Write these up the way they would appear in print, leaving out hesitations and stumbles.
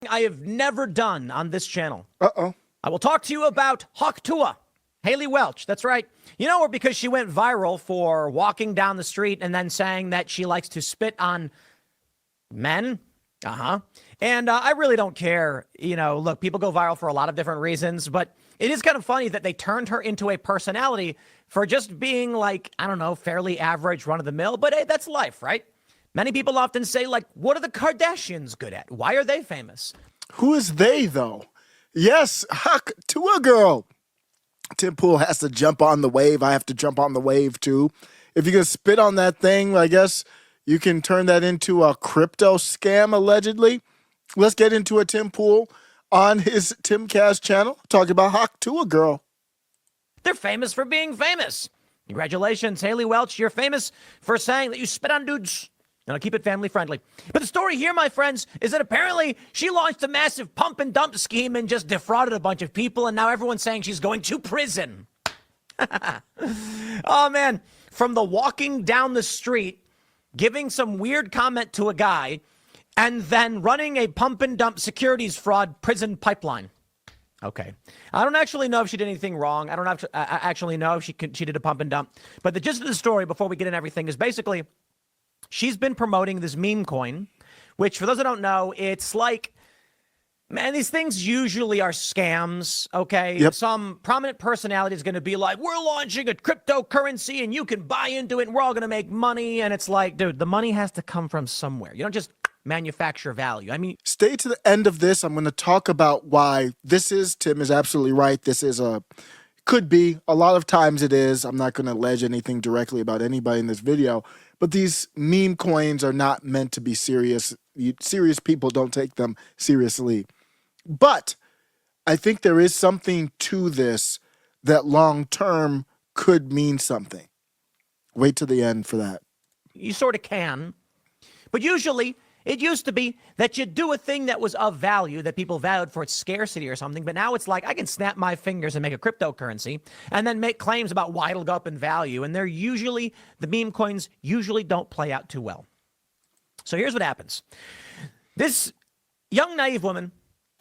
I have never done on this channel. Uh-oh. I will talk to you about Hawk Tuah, Haley Welch. That's right. You know her because she went viral for walking down the street and then saying that she likes to spit on men. And I really don't care. You know, look, people go viral for a lot of different reasons, but it is kind of funny that they turned her into a personality for just being like, I don't know, fairly average, run of the mill. But hey, that's life, right? Many people often say, like, what are the Kardashians good at? Why are they famous? Who is they, though? Yes, Hawk Tuah Girl. Tim Pool has to jump on the wave. I have to jump on the wave, too. If you can spit on that thing, I guess you can turn that into a crypto scam, allegedly. Let's get into a Tim Pool on his Timcast channel, talking about Hawk Tuah Girl. They're famous for being famous. Congratulations, Haley Welch. You're famous for saying that you spit on dudes. And I'll keep it family friendly. But the story here, my friends, is that apparently she launched a massive pump and dump scheme and just defrauded a bunch of people. And now everyone's saying she's going to prison. Oh, man. From the walking down the street, giving some weird comment to a guy, and then running a pump and dump securities fraud prison pipeline. Okay. I don't actually know if she did anything wrong. I don't actually know if she did a pump and dump. But the gist of the story, before we get into everything, is basically she's been promoting this meme coin, which, for those that don't know, it's like, man, these things usually are scams, okay? Yep. Some prominent personality is going to be like, we're launching a cryptocurrency and you can buy into it and we're all going to make money. And it's like, dude, the money has to come from somewhere. You don't just manufacture value. I mean, stay to the end of this. I'm going to talk about why Tim is absolutely right. This is could be, a lot of times it is. I'm not going to allege anything directly about anybody in this video, but these meme coins are not meant to be serious. Serious people don't take them seriously. But I think there is something to this that long term could mean something. Wait to the end for that. you sort of can. But usually, it used to be that you do a thing that was of value, that people valued for its scarcity or something. But now it's like, I can snap my fingers and make a cryptocurrency and then make claims about why it'll go up in value. And the meme coins usually don't play out too well. So here's what happens. This young, naive woman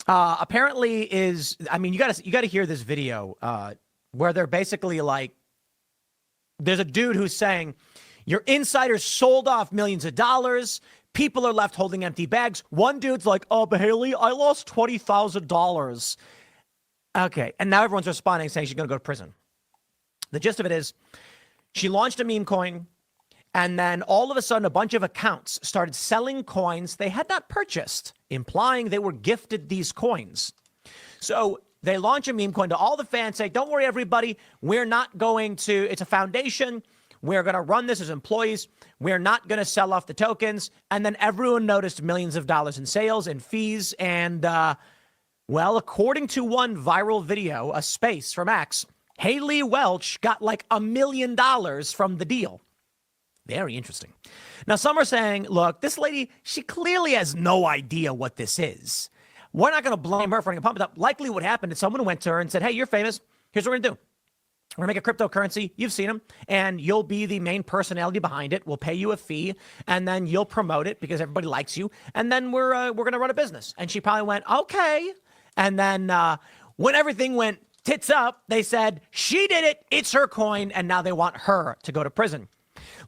apparently is, I mean, you gotta hear this video where they're basically like, there's a dude who's saying, your insiders sold off millions of dollars. People are left holding empty bags. One dude's like, oh, but Haley, I lost $20,000. Okay. And now everyone's responding saying she's going to go to prison. The gist of it is she launched a meme coin. And then all of a sudden, a bunch of accounts started selling coins they had not purchased, implying they were gifted these coins. So they launch a meme coin to all the fans, say, don't worry, everybody. We're not going to, it's a foundation. We're going to run this as employees. We're not going to sell off the tokens. And then everyone noticed millions of dollars in sales and fees. And, well, according to one viral video, a space from X, Haley Welch got like $1 million from the deal. Very interesting. Now, some are saying, look, this lady, she clearly has no idea what this is. We're not going to blame her for getting pumped up. Likely what happened is someone went to her and said, hey, you're famous. Here's what we're going to do. We're going to make a cryptocurrency. You've seen them. And you'll be the main personality behind it. We'll pay you a fee. And then you'll promote it because everybody likes you. And then we're going to run a business. And she probably went, okay. And then when everything went tits up, they said, she did it. It's her coin. And now they want her to go to prison.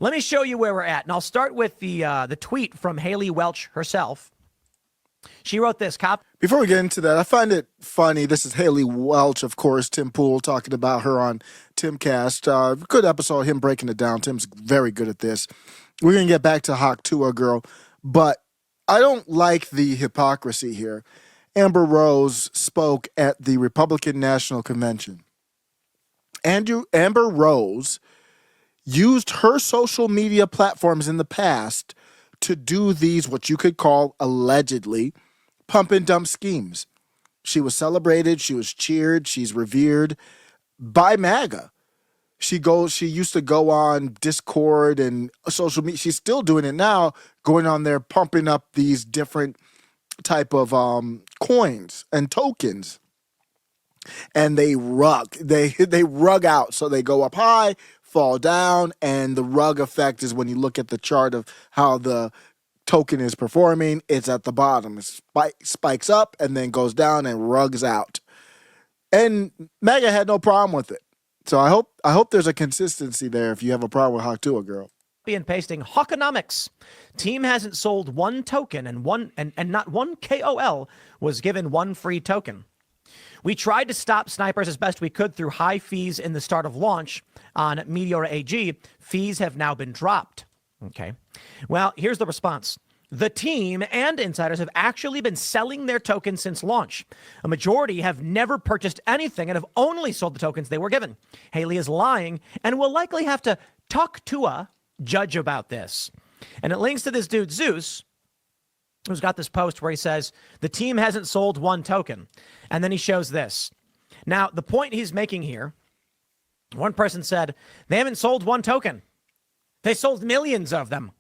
Let me show you where we're at. And I'll start with the tweet from Haley Welch herself. She wrote this, Before we get into that, I find it funny. This is Haley Welch, of course, Tim Pool talking about her on Timcast. Good episode, him breaking it down. Tim's very good at this. We're going to get back to Hawk Tuah Girl, but I don't like the hypocrisy here. Amber Rose spoke at the Republican National Convention. Amber Rose used her social media platforms in the past to do these, what you could call allegedly, pump and dump schemes. She was celebrated, she was cheered, she's revered by MAGA. She used to go on Discord and social media. She's still doing it now, going on there, pumping up these different type of coins and tokens. And they rug out. So they go up high, fall down, and the rug effect is when you look at the chart of how the token is performing, it's at the bottom. It spikes up and then goes down and rugs out. And Mega had no problem with it. So I hope there's a consistency there if you have a problem with Hawk Tuah Girl. And pasting Hawkonomics. Team hasn't sold one token and not one KOL was given one free token. We tried to stop snipers as best we could through high fees in the start of launch on Meteor AG. Fees have now been dropped. Okay. Well, here's the response. The team and insiders have actually been selling their tokens since launch. A majority have never purchased anything and have only sold the tokens they were given. Haley is lying and will likely have to talk to a judge about this. And it links to this dude, Zeus, who's got this post where he says, the team hasn't sold one token. And then he shows this. Now, the point he's making here, one person said, they haven't sold one token. They sold millions of them.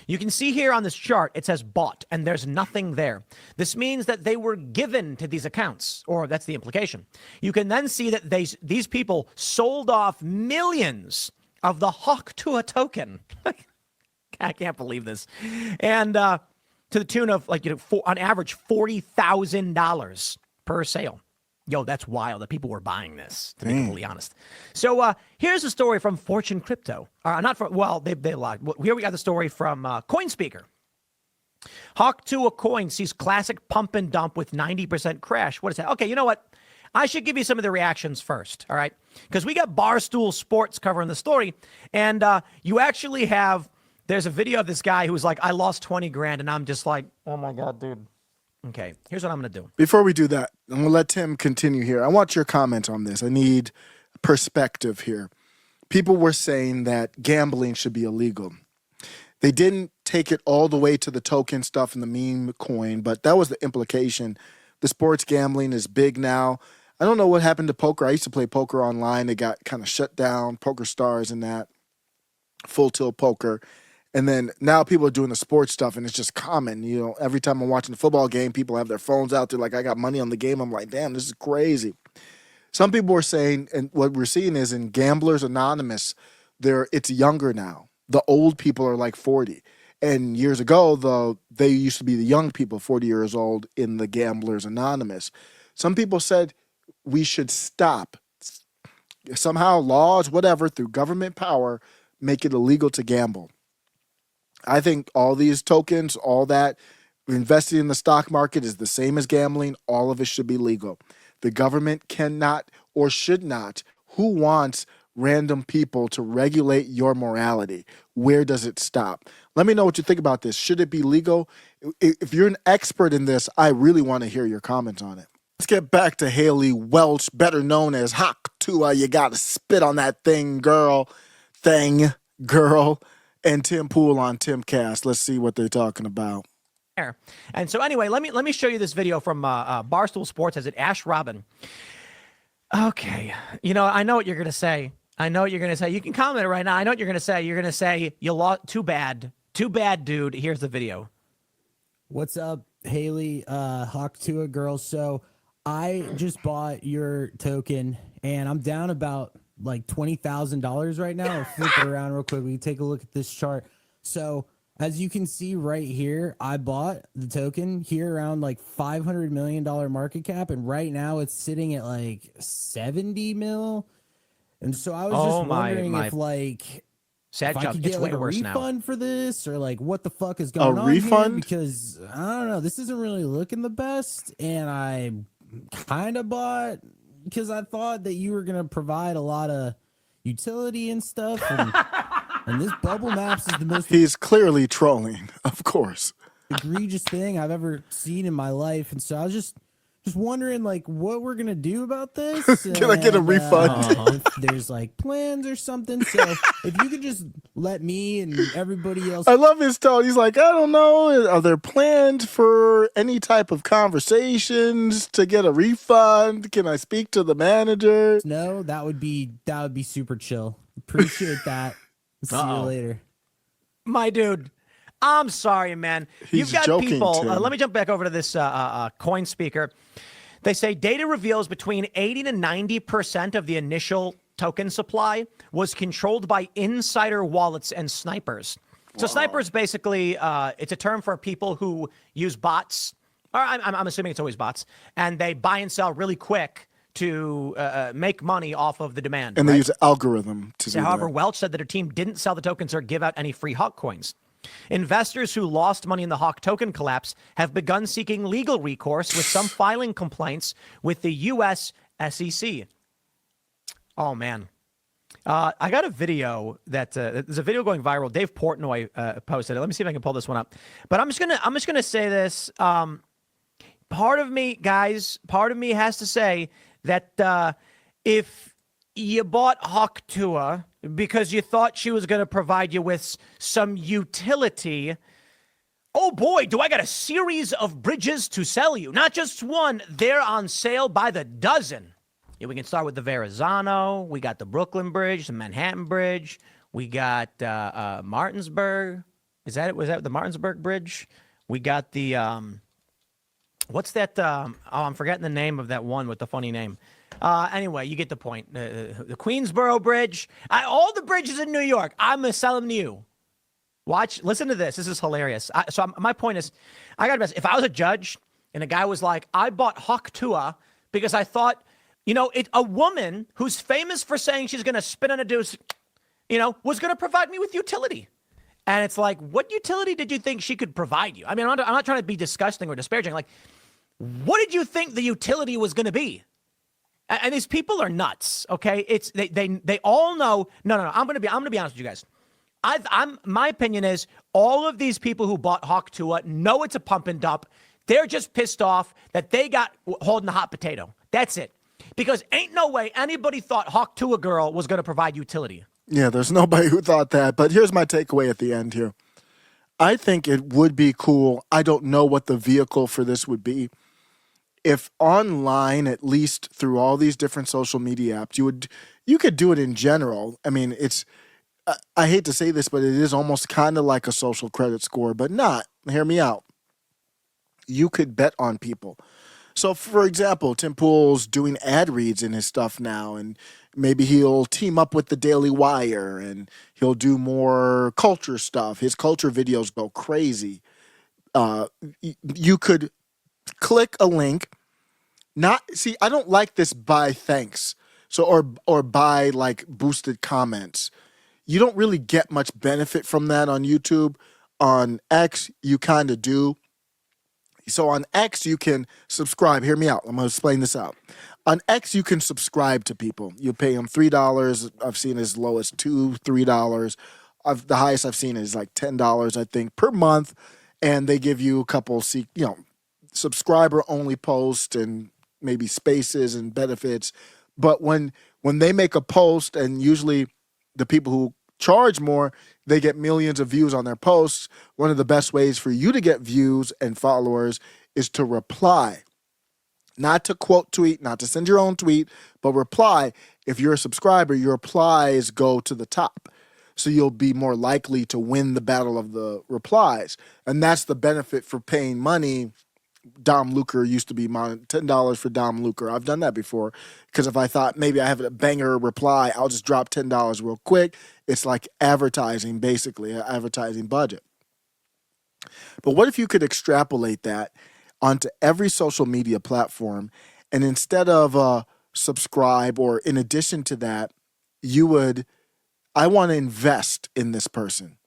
You can see here on this chart, it says bought, and there's nothing there. This means that they were given to these accounts, or that's the implication. You can then see that these people sold off millions of the Hawk Tuah token. I can't believe this. And to the tune of, like, on average, $40,000 per sale. Yo, that's wild that people were buying this, to be completely honest. So here's a story from Fortune Crypto. Not from, well, they lied. Here we got the story from CoinSpeaker. Hawk Tuah coin sees classic pump and dump with 90% crash. What is that? Okay, you know what? I should give you some of the reactions first, all right? Because we got Barstool Sports covering the story, and you actually have, there's a video of this guy who's like, I lost 20 grand, and I'm just like, oh my God, dude. Okay, here's what I'm going to do. Before we do that, I'm going to let Tim continue here. I want your comment on this. I need perspective here. People were saying that gambling should be illegal. They didn't take it all the way to the token stuff and the meme coin, but that was the implication. The sports gambling is big now. I don't know what happened to poker. I used to play poker online. It got kind of shut down, Poker Stars and that, Full Tilt Poker. And then now people are doing the sports stuff, and it's just common. You know, every time I'm watching a football game, people have their phones out. They're like, I got money on the game. I'm like, damn, this is crazy. Some people are saying, and what we're seeing is in Gamblers Anonymous, it's younger now. The old people are like 40. And years ago, they used to be the young people, 40 years old, in the Gamblers Anonymous. Some people said we should stop. Somehow laws, whatever, through government power, make it illegal to gamble. I think all these tokens, all that, investing in the stock market is the same as gambling. All of it should be legal. The government cannot or should not. Who wants random people to regulate your morality? Where does it stop? Let me know what you think about this. Should it be legal? If you're an expert in this, I really want to hear your comments on it. Let's get back to Haley Welch, better known as Hawk Tuah. You got to spit on that thing, girl. And Tim Pool on Timcast. Let's see what they're talking about. And so anyway, let me show you this video from Barstool Sports. Has it Ash Robin? Okay, you know, I know what you're gonna say. You can comment it right now. I know what you're gonna say. You're gonna say you lost. Too bad, dude. Here's the video. What's up, Haley? Hawk Tuah Girl. So I just bought your token, and I'm down about like $20,000 right now. I'll flip it around real quick. We can take a look at this chart. So as you can see right here, I bought the token here around like $500 million market cap, and right now it's sitting at like 70 mil. And so I was just wondering if like sad job. I could get like a refund for this, or like what the fuck is going on refund? Here? Because I don't know, this isn't really looking the best, and I kind of bought because I thought that you were going to provide a lot of utility and stuff. And this bubble maps is the most... He's clearly trolling, of course. ...egregious thing I've ever seen in my life. And so I was just wondering, like, what we're going to do about this. Can I get a refund? If there's, like, plans or something. So if you could just let me and everybody else... I love his tone. He's like, I don't know. Are there plans for any type of conversations to get a refund? Can I speak to the manager? No, that would be super chill. Appreciate that. See you later. My dude, I'm sorry, man. He's You've got joking, people. Tim. Let me jump back over to this coin speaker. They say data reveals between 80 to 90% of the initial token supply was controlled by insider wallets and snipers. So sniper is basically it's a term for people who use bots, or I'm assuming it's always bots, and they buy and sell really quick to make money off of the demand. And right? they use an algorithm to So, do however, that. Welch said that her team didn't sell the tokens or give out any free Hawk coins. Investors who lost money in the Hawk token collapse have begun seeking legal recourse, with some filing complaints with the U.S. SEC. Oh man. I got a video that there's a video going viral. Dave Portnoy posted it. Let me see if I can pull this one up. But I'm just gonna say this. Part of me, guys, has to say that if you bought Hawk Tuah because you thought she was going to provide you with some utility, oh boy, do I got a series of bridges to sell you. Not just one, they're on sale by the dozen. Yeah, we can start with the Verrazano. We got the Brooklyn Bridge, the Manhattan Bridge. We got Martinsburg. Is that it? Was that the Martinsburg Bridge? We got the what's that? I'm forgetting the name of that one with the funny name. Anyway, you get the point. The Queensboro Bridge. All the bridges in New York. I'm gonna sell them to you. Listen to this. This is hilarious. My point is, I got to if I was a judge and a guy was like, I bought Hawk Tuah because I thought, a woman who's famous for saying she's going to spin on a deuce, was going to provide me with utility. And it's like, what utility did you think she could provide you? I mean, I'm not trying to be disgusting or disparaging. Like, what did you think the utility was going to be? And these people are nuts. Okay, they all know. No. I'm gonna be honest with you guys. My opinion is all of these people who bought Hawk Tuah know it's a pump and dump. They're just pissed off that they got holding the hot potato. That's it. Because ain't no way anybody thought Hawk Tuah Girl was going to provide utility. Yeah, there's nobody who thought that. But here's my takeaway at the end here. I think it would be cool. I don't know what the vehicle for this would be. If online, at least through all these different social media apps, you could do it in general. I mean, I hate to say this, but it is almost kind of like a social credit score, but not. Hear me out. You could bet on people. So, for example, Tim Pool's doing ad reads in his stuff now, and maybe he'll team up with the Daily Wire, and he'll do more culture stuff. His culture videos go crazy. You could click a link. I don't like this buy thanks. So, or buy like boosted comments. You don't really get much benefit from that on YouTube. On X, you kind of do. So on X, you can subscribe. Hear me out. I'm going to explain this out. On X, you can subscribe to people. You pay them $3. I've seen as low as $2, $3. The highest I've seen is like $10, I think, per month. And they give you a couple, subscriber-only posts and maybe spaces and benefits. But when they make a post, and usually the people who charge more, they get millions of views on their posts. One of the best ways for you to get views and followers is to reply. Not to quote tweet, not to send your own tweet, but reply. If you're a subscriber, your replies go to the top. So you'll be more likely to win the battle of the replies. And that's the benefit for paying money. Dom Lucre used to be $10 for Dom Lucre. I've done that before because if I thought maybe I have a banger reply, I'll just drop $10 real quick. It's like advertising, basically, an advertising budget. But what if you could extrapolate that onto every social media platform, and instead of subscribe, or in addition to that, I want to invest in this person.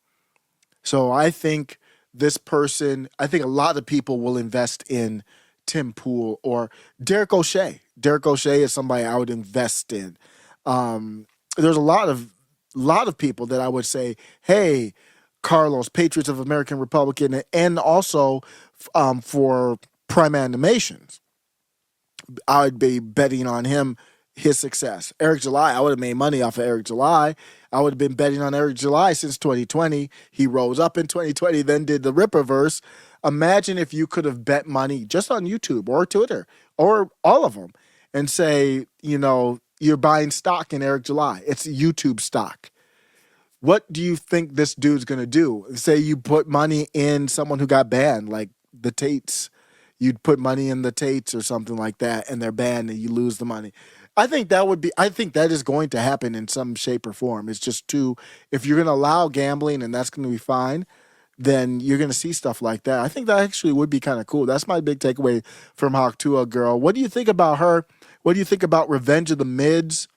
So I think a lot of people will invest in Tim Pool or Derek O'Shea. Derek O'Shea is somebody I would invest in. There's a lot of people that I would say, hey, Carlos, Patriots of American Republican, and also for Prime Animations, I would be betting on his success. Eric July, I would have made money off of Eric July. I would have been betting on Eric July since 2020. He rose up in 2020, then did the Rippaverse. Imagine if you could have bet money just on YouTube or Twitter or all of them and say, you're buying stock in Eric July. It's YouTube stock. What do you think this dude's going to do? Say you put money in someone who got banned, like the Tates. You'd put money in the Tates or something like that, and they're banned and you lose the money. I think that is going to happen in some shape or form. It's just if you're going to allow gambling and that's going to be fine, then you're going to see stuff like that. I think that actually would be kind of cool. That's my big takeaway from Hawk Tuah Girl. What do you think about her? What do you think about Revenge of the Mids?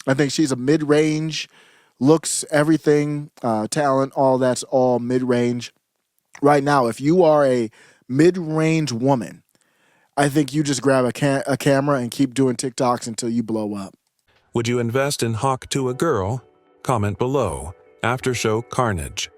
I think she's a mid-range, looks, everything, talent, all that's all mid-range. Right now, if you are a mid-range woman, I think you just grab a camera and keep doing TikToks until you blow up. Would you invest in Hawk Tuah Girl? Comment below. After show carnage.